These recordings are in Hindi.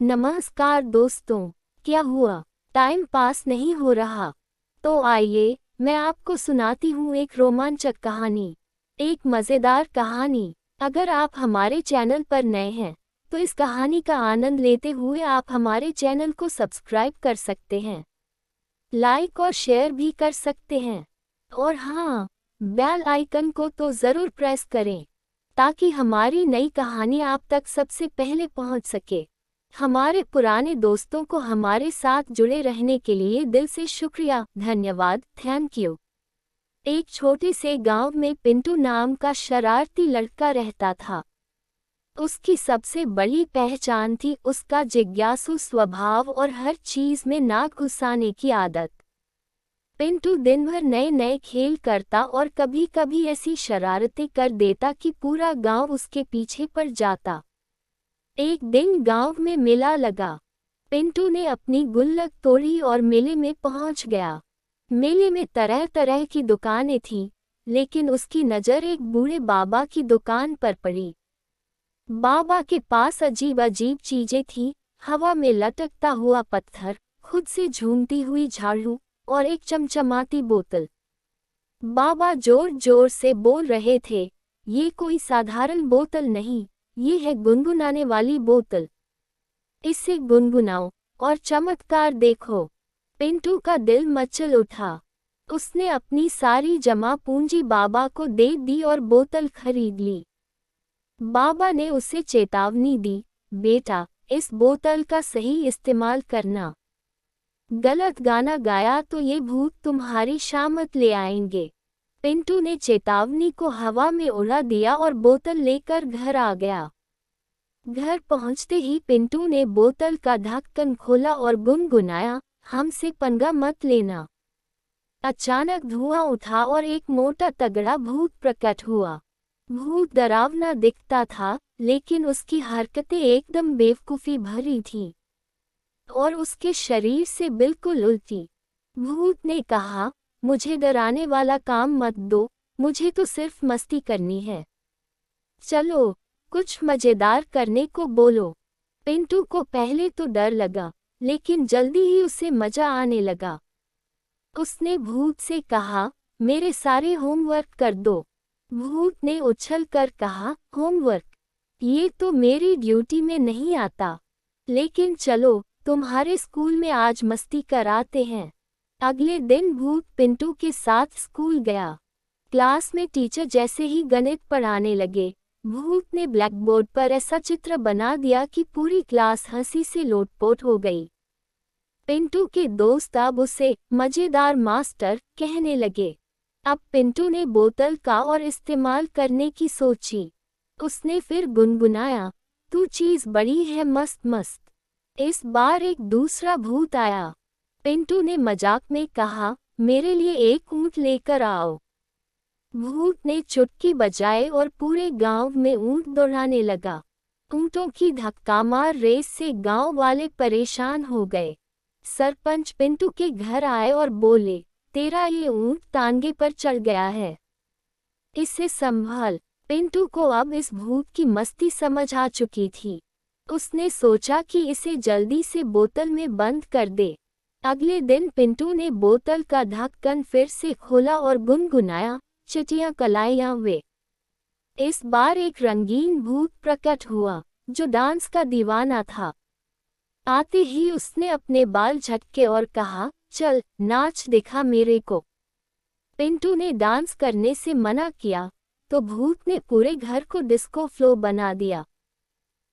नमस्कार दोस्तों, क्या हुआ? टाइम पास नहीं हो रहा? तो आइए, मैं आपको सुनाती हूँ एक रोमांचक कहानी, एक मज़ेदार कहानी। अगर आप हमारे चैनल पर नए हैं, तो इस कहानी का आनंद लेते हुए आप हमारे चैनल को सब्सक्राइब कर सकते हैं, लाइक और शेयर भी कर सकते हैं। और हाँ, बेल आइकन को तो ज़रूर प्रेस करें, ताकि हमारी नई कहानी आप तक सबसे पहले पहुँच सके। हमारे पुराने दोस्तों को हमारे साथ जुड़े रहने के लिए दिल से शुक्रिया, धन्यवाद, थैंक यू। एक छोटे से गांव में पिंटू नाम का शरारती लड़का रहता था। उसकी सबसे बड़ी पहचान थी उसका जिज्ञासु स्वभाव और हर चीज में नाक घुसाने की आदत। पिंटू दिन भर नए नए खेल करता और कभी कभी ऐसी शरारतें कर देता कि पूरा गांव उसके पीछे पड़ जाता। एक दिन गांव में मेला लगा। पिंटू ने अपनी गुल्लक तोड़ी और मेले में पहुंच गया। मेले में तरह तरह की दुकानें थीं, लेकिन उसकी नज़र एक बूढ़े बाबा की दुकान पर पड़ी। बाबा के पास अजीब अजीब चीजें थीं, हवा में लटकता हुआ पत्थर, खुद से झूमती हुई झाड़ू और एक चमचमाती बोतल। बाबा जोर जोर से बोल रहे थे, ये कोई साधारण बोतल नहीं, ये है गुनगुनाने वाली बोतल। इसे गुनगुनाओ और चमत्कार देखो। पिंटू का दिल मचल उठा। उसने अपनी सारी जमा पूंजी बाबा को दे दी और बोतल खरीद ली। बाबा ने उसे चेतावनी दी, बेटा, इस बोतल का सही इस्तेमाल करना। गलत गाना गाया तो ये भूत तुम्हारी शामत ले आएंगे। पिंटू ने चेतावनी को हवा में उड़ा दिया और बोतल लेकर घर आ गया। घर पहुंचते ही पिंटू ने बोतल का ढक्कन खोला और गुनगुनाया, हमसे पंगा मत लेना। अचानक धुआं उठा और एक मोटा तगड़ा भूत प्रकट हुआ। भूत डरावना दिखता था, लेकिन उसकी हरकतें एकदम बेवकूफ़ी भरी थीं और उसके शरीर से बिल्कुल उल्टी। भूत ने कहा, मुझे डराने वाला काम मत दो, मुझे तो सिर्फ मस्ती करनी है। चलो, कुछ मजेदार करने को बोलो। पिंटू को पहले तो डर लगा, लेकिन जल्दी ही उसे मजा आने लगा। उसने भूत से कहा, मेरे सारे होमवर्क कर दो। भूत ने उछल कर कहा, होमवर्क? ये तो मेरी ड्यूटी में नहीं आता। लेकिन चलो, तुम्हारे स्कूल में आज मस्ती कराते हैं। अगले दिन भूत पिंटू के साथ स्कूल गया। क्लास में टीचर जैसे ही गणित पढ़ाने लगे, भूत ने ब्लैकबोर्ड पर ऐसा चित्र बना दिया कि पूरी क्लास हंसी से लोटपोट हो गई। पिंटू के दोस्त अब उसे मजेदार मास्टर कहने लगे। अब पिंटू ने बोतल का और इस्तेमाल करने की सोची। उसने फिर गुनगुनाया, तू चीज बड़ी है मस्त मस्त। इस बार एक दूसरा भूत आया। पिंटू ने मजाक में कहा, मेरे लिए एक ऊंट लेकर आओ। भूत ने चुटकी बजाए और पूरे गांव में ऊंट दौड़ाने लगा। ऊंटों की धक्कामार रेस से गांव वाले परेशान हो गए। सरपंच पिंटू के घर आए और बोले, तेरा ये ऊंट तांगे पर चढ़ गया है, इसे संभाल। पिंटू को अब इस भूत की मस्ती समझ आ चुकी थी। उसने सोचा कि इसे जल्दी से बोतल में बंद कर दे। अगले दिन पिंटू ने बोतल का ढक्कन फिर से खोला और गुनगुनाया, चिटियां कलाइयां वे। इस बार एक रंगीन भूत प्रकट हुआ, जो डांस का दीवाना था। आते ही उसने अपने बाल झटके और कहा, चल नाच दिखा मेरे को। पिंटू ने डांस करने से मना किया, तो भूत ने पूरे घर को डिस्को फ्लो बना दिया।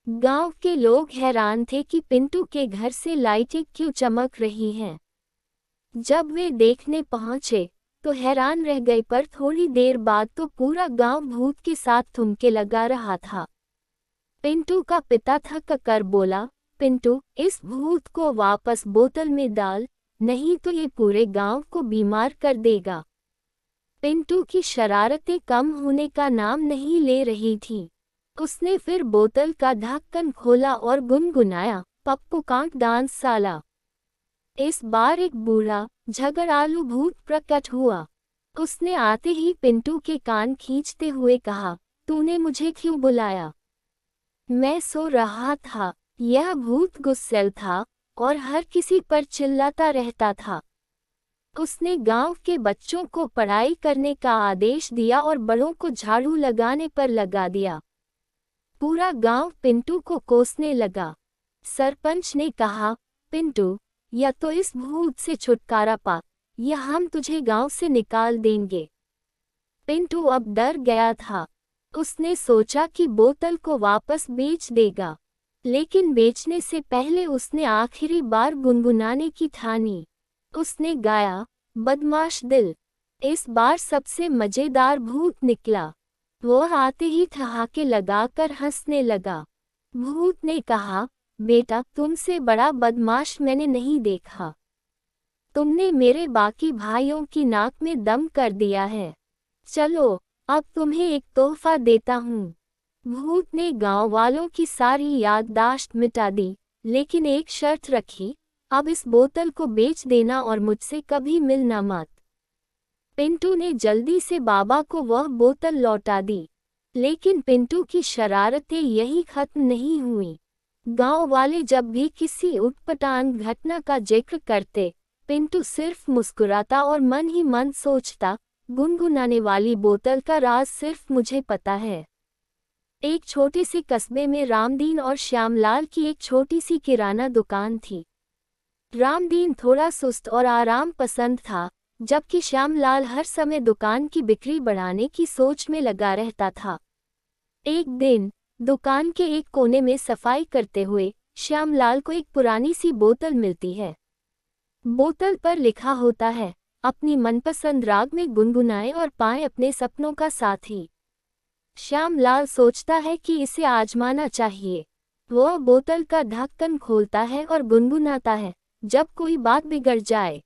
गांव के लोग हैरान थे कि पिंटू के घर से लाइटें क्यों चमक रही हैं। जब वे देखने पहुंचे, तो हैरान रह गए, पर थोड़ी देर बाद तो पूरा गांव भूत के साथ ठुमके लगा रहा था। पिंटू का पिता थक कर बोला, पिंटू, इस भूत को वापस बोतल में डाल, नहीं तो ये पूरे गांव को बीमार कर देगा। पिंटू की शरारतें कम होने का नाम नहीं ले रही थीं। उसने फिर बोतल का ढक्कन खोला और गुनगुनाया, पप्पू कांट डांस साला। इस बार एक बूढ़ा झगड़ालू भूत प्रकट हुआ। उसने आते ही पिंटू के कान खींचते हुए कहा, तूने मुझे क्यों बुलाया? मैं सो रहा था। यह भूत गुस्सैल था और हर किसी पर चिल्लाता रहता था। उसने गांव के बच्चों को पढ़ाई करने का आदेश दिया और बड़ों को झाड़ू लगाने पर लगा दिया। पूरा गांव पिंटू को कोसने लगा। सरपंच ने कहा, पिंटू, या तो इस भूत से छुटकारा पा या हम तुझे गांव से निकाल देंगे। पिंटू अब डर गया था। उसने सोचा कि बोतल को वापस बेच देगा, लेकिन बेचने से पहले उसने आखिरी बार गुनगुनाने की ठानी। उसने गाया, बदमाश दिल। इस बार सबसे मजेदार भूत निकला। वह आते ही ठहाके लगाकर हंसने लगा। भूत ने कहा, बेटा, तुमसे बड़ा बदमाश मैंने नहीं देखा। तुमने मेरे बाकी भाइयों की नाक में दम कर दिया है। चलो, अब तुम्हें एक तोहफा देता हूँ। भूत ने गांव वालों की सारी याददाश्त मिटा दी, लेकिन एक शर्त रखी, अब इस बोतल को बेच देना और मुझसे कभी मिलना मत। पिंटू ने जल्दी से बाबा को वह बोतल लौटा दी, लेकिन पिंटू की शरारतें यही खत्म नहीं हुई। गांव वाले जब भी किसी उटपटांग घटना का जिक्र करते, पिंटू सिर्फ मुस्कुराता और मन ही मन सोचता, गुनगुनाने वाली बोतल का राज सिर्फ मुझे पता है। एक छोटे से कस्बे में रामदीन और श्यामलाल की एक छोटी सी किराना दुकान थी। रामदीन थोड़ा सुस्त और आराम पसंद था, जबकि श्यामलाल हर समय दुकान की बिक्री बढ़ाने की सोच में लगा रहता था। एक दिन दुकान के एक कोने में सफाई करते हुए श्यामलाल को एक पुरानी सी बोतल मिलती है। बोतल पर लिखा होता है, अपनी मनपसंद राग में गुनगुनाएं और पाएं अपने सपनों का साथी। श्यामलाल सोचता है कि इसे आजमाना चाहिए। वह बोतल का ढक्कन खोलता है और गुनगुनाता है, जब कोई बात बिगड़ जाए।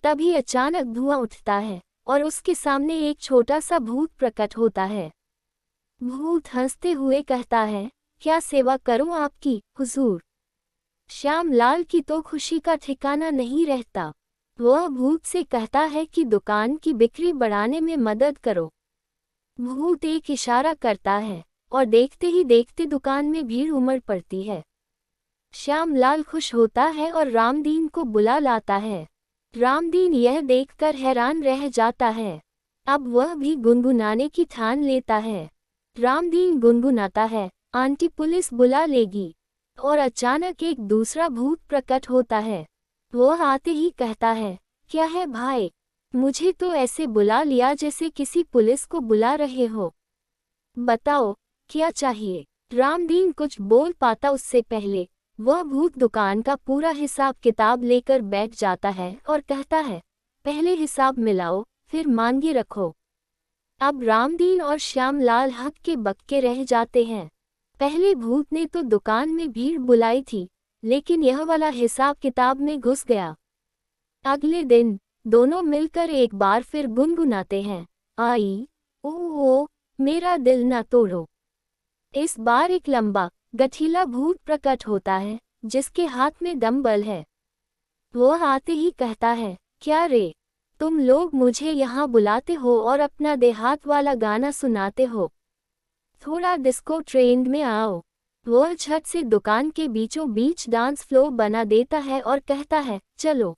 तभी अचानक धुआं उठता है और उसके सामने एक छोटा सा भूत प्रकट होता है। भूत हंसते हुए कहता है, क्या सेवा करूं आपकी, हुजूर। श्यामलाल की तो खुशी का ठिकाना नहीं रहता। वह भूत से कहता है कि दुकान की बिक्री बढ़ाने में मदद करो। भूत एक इशारा करता है और देखते ही देखते दुकान में भीड़ उमड़ पड़ती है। श्यामलाल खुश होता है और रामदीन को बुला लाता है। रामदीन यह देखकर हैरान रह जाता है। अब वह भी गुनगुनाने की ठान लेता है। रामदीन गुनगुनाता है, आंटी पुलिस बुला लेगी। और अचानक एक दूसरा भूत प्रकट होता है। वह आते ही कहता है, क्या है भाई, मुझे तो ऐसे बुला लिया जैसे किसी पुलिस को बुला रहे हो। बताओ, क्या चाहिए। रामदीन कुछ बोल पाता उससे पहले वह भूत दुकान का पूरा हिसाब किताब लेकर बैठ जाता है और कहता है, पहले हिसाब मिलाओ, फिर मांगे रखो। अब रामदीन और श्यामलाल हक्के बक्के रह जाते हैं। पहले भूत ने तो दुकान में भीड़ बुलाई थी, लेकिन यह वाला हिसाब किताब में घुस गया। अगले दिन दोनों मिलकर एक बार फिर गुनगुनाते हैं, आई ओ मेरा दिल ना तोड़ो। इस बार एक लंबा गठीला भूत प्रकट होता है, जिसके हाथ में डंबल है। वह आते ही कहता है, क्या रे, तुम लोग मुझे यहाँ बुलाते हो और अपना देहात वाला गाना सुनाते हो। थोड़ा डिस्को ट्रेंड में आओ। वह झट से दुकान के बीचों बीच डांस फ्लोर बना देता है और कहता है, चलो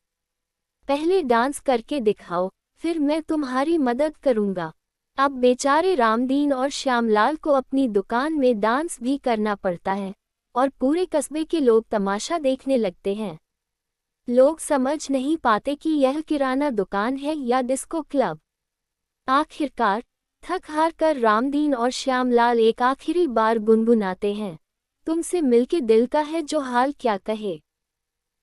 पहले डांस करके दिखाओ, फिर मैं तुम्हारी मदद करूंगा। अब बेचारे रामदीन और श्यामलाल को अपनी दुकान में डांस भी करना पड़ता है और पूरे कस्बे के लोग तमाशा देखने लगते हैं। लोग समझ नहीं पाते कि यह किराना दुकान है या डिस्को क्लब। आखिरकार थक हार कर रामदीन और श्यामलाल एक आखिरी बार गुनगुनाते हैं, तुमसे मिलके दिल का है जो हाल क्या कहे।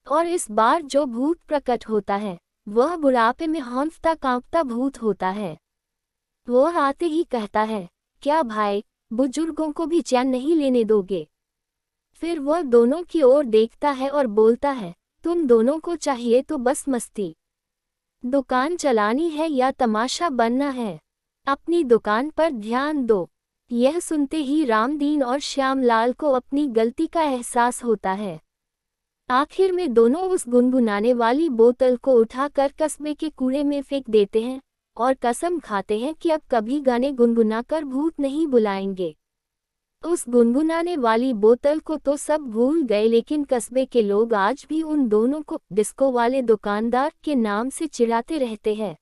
और इस बार जो भूत प्रकट होता है, वह बुढ़ापे में हौंफता कांपता भूत होता है। वह आते ही कहता है, क्या भाई, बुजुर्गों को भी चैन नहीं लेने दोगे। फिर वह दोनों की ओर देखता है और बोलता है, तुम दोनों को चाहिए तो बस मस्ती। दुकान चलानी है या तमाशा बनना है, अपनी दुकान पर ध्यान दो। यह सुनते ही रामदीन और श्यामलाल को अपनी गलती का एहसास होता है। आखिर में दोनों उस गुनगुनाने वाली बोतल को उठाकर कस्बे के कूड़े में फेंक देते हैं और कसम खाते हैं कि अब कभी गाने गुनगुनाकर भूत नहीं बुलाएंगे। उस गुनगुनाने वाली बोतल को तो सब भूल गए, लेकिन कस्बे के लोग आज भी उन दोनों को डिस्को वाले दुकानदार के नाम से चिढ़ाते रहते हैं।